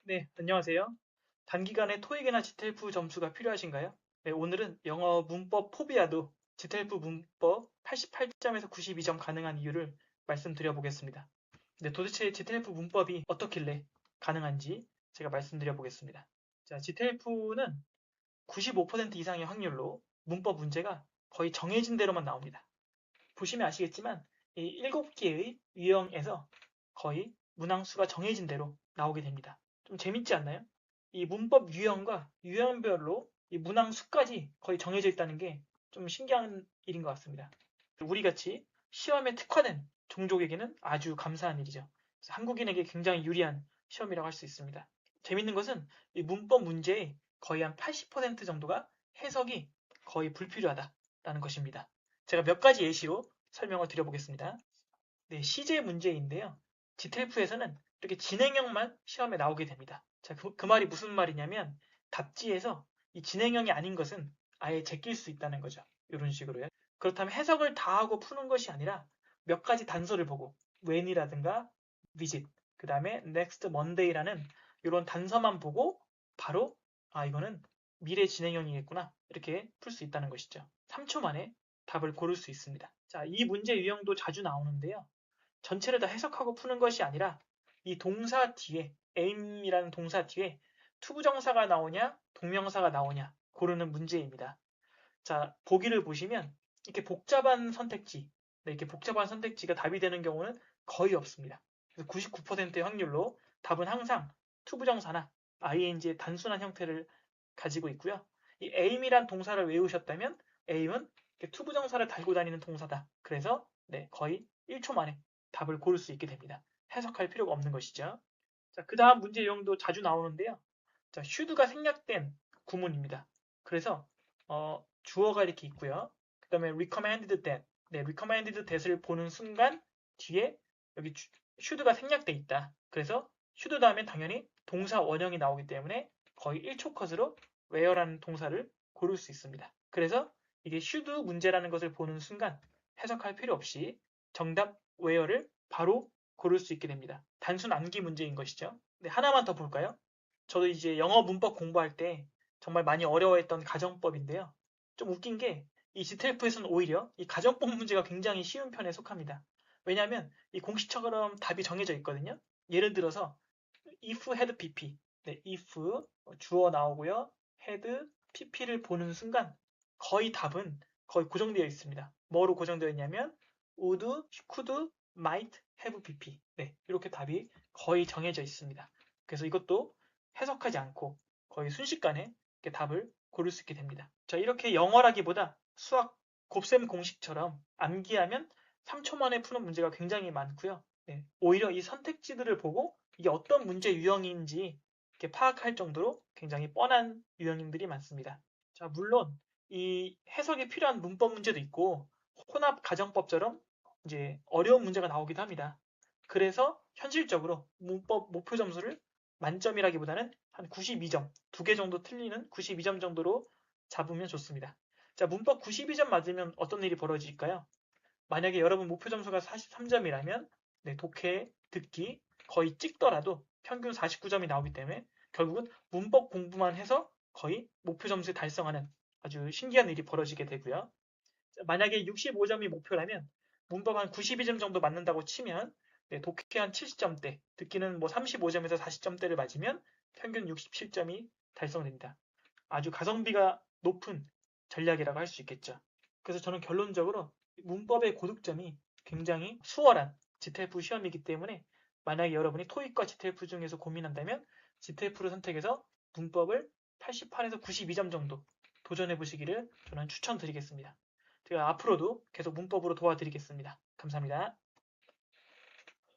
네, 안녕하세요. 단기간에 토익이나 지텔프 점수가 필요하신가요? 네, 오늘은 영어 문법 포비아도 지텔프 문법 88점에서 92점 가능한 이유를 말씀드려 보겠습니다. 네, 도대체 지텔프 문법이 어떻길래 가능한지 제가 말씀드려 보겠습니다. 자, 지텔프는 95% 이상의 확률로 문법 문제가 거의 정해진 대로만 나옵니다. 보시면 아시겠지만 이 7개의 유형에서 거의 문항수가 정해진 대로 나오게 됩니다. 좀 재밌지 않나요? 이 문법 유형과 유형별로 이 문항수까지 거의 정해져 있다는 게 좀 신기한 일인 것 같습니다. 우리같이 시험에 특화된 종족에게는 아주 감사한 일이죠. 그래서 한국인에게 굉장히 유리한 시험이라고 할 수 있습니다. 재밌는 것은 이 문법 문제의 거의 한 80% 정도가 해석이 거의 불필요하다라는 것입니다. 제가 몇 가지 예시로 설명을 드려보겠습니다. 네, 시제 문제인데요. 지텔프에서는 이렇게 진행형만 시험에 나오게 됩니다. 자, 그 말이 무슨 말이냐면 답지에서 이 진행형이 아닌 것은 아예 제낄 수 있다는 거죠. 이런 식으로요. 그렇다면 해석을 다 하고 푸는 것이 아니라 몇 가지 단서를 보고 when이라든가 visit, 그 다음에 next Monday라는 이런 단서만 보고 바로 이거는 미래 진행형이겠구나 이렇게 풀 수 있다는 것이죠. 3초 만에 답을 고를 수 있습니다. 자, 이 문제 유형도 자주 나오는데요. 전체를 다 해석하고 푸는 것이 아니라 이 동사 뒤에 aim이라는 동사 뒤에 투부정사가 나오냐 동명사가 나오냐 고르는 문제입니다. 자, 보기를 보시면 이렇게 복잡한 선택지, 이렇게 복잡한 선택지가 답이 되는 경우는 거의 없습니다. 그래서 99%의 확률로 답은 항상 투부정사나 ing의 단순한 형태를 가지고 있고요. 이 aim이란 동사를 외우셨다면 aim은 투부정사를 달고 다니는 동사다. 그래서 거의 1초 만에 답을 고를 수 있게 됩니다. 해석할 필요가 없는 것이죠. 자, 그 다음 문제 유형도 자주 나오는데요. 자, should가 생략된 구문입니다. 그래서 주어가 이렇게 있고요. 그 다음에 recommended that, recommended that을 보는 순간 뒤에 여기 should가 생략돼 있다. 그래서 should 다음에 당연히 동사 원형이 나오기 때문에 거의 1초 컷으로 where라는 동사를 고를 수 있습니다. 그래서 이게 should 문제라는 것을 보는 순간 해석할 필요 없이 정답 where를 바로 고를 수 있게 됩니다. 단순 암기 문제인 것이죠. 네, 하나만 더 볼까요? 저도 이제 영어 문법 공부할 때 정말 많이 어려워했던 가정법인데요. 좀 웃긴 게 이 지텔프에서는 오히려 이 가정법 문제가 굉장히 쉬운 편에 속합니다. 왜냐하면 이 공식처럼 답이 정해져 있거든요. 예를 들어서 if had pp, if 주어 나오고요. had pp를 보는 순간 거의 답은 거의 고정되어 있습니다. 뭐로 고정되어 있냐면 would, could, might have pp. 이렇게 답이 거의 정해져 있습니다. 그래서 이것도 해석하지 않고 거의 순식간에 답을 고를 수 있게 됩니다. 자, 이렇게 영어라기보다 수학 곱셈 공식처럼 암기하면 3초 만에 푸는 문제가 굉장히 많고요. 오히려 이 선택지들을 보고 이게 어떤 문제 유형인지 이렇게 파악할 정도로 굉장히 뻔한 유형들이 많습니다. 자, 물론 이 해석이 필요한 문법 문제도 있고 혼합 가정법처럼 이제 어려운 문제가 나오기도 합니다. 그래서 현실적으로 문법 목표 점수를 만점이라기보다는 한 92점, 2개 정도 틀리는 92점 정도로 잡으면 좋습니다. 자, 문법 92점 맞으면 어떤 일이 벌어질까요? 만약에 여러분 목표 점수가 43점이라면 독해, 듣기 거의 찍더라도 평균 49점이 나오기 때문에 결국은 문법 공부만 해서 거의 목표 점수 달성하는 아주 신기한 일이 벌어지게 되고요. 만약에 65점이 목표라면 문법 한 92점 정도 맞는다고 치면 독해 한 70점대, 듣기는 뭐 35점에서 40점대를 맞으면 평균 67점이 달성됩니다. 아주 가성비가 높은 전략이라고 할 수 있겠죠. 그래서 저는 결론적으로 문법의 고득점이 굉장히 수월한 GTF 시험이기 때문에 만약에 여러분이 토익과 GTF 중에서 고민한다면 GTF를 선택해서 문법을 88에서 92점 정도 도전해 보시기를 저는 추천드리겠습니다. 제가 앞으로도 계속 문법으로 도와드리겠습니다. 감사합니다.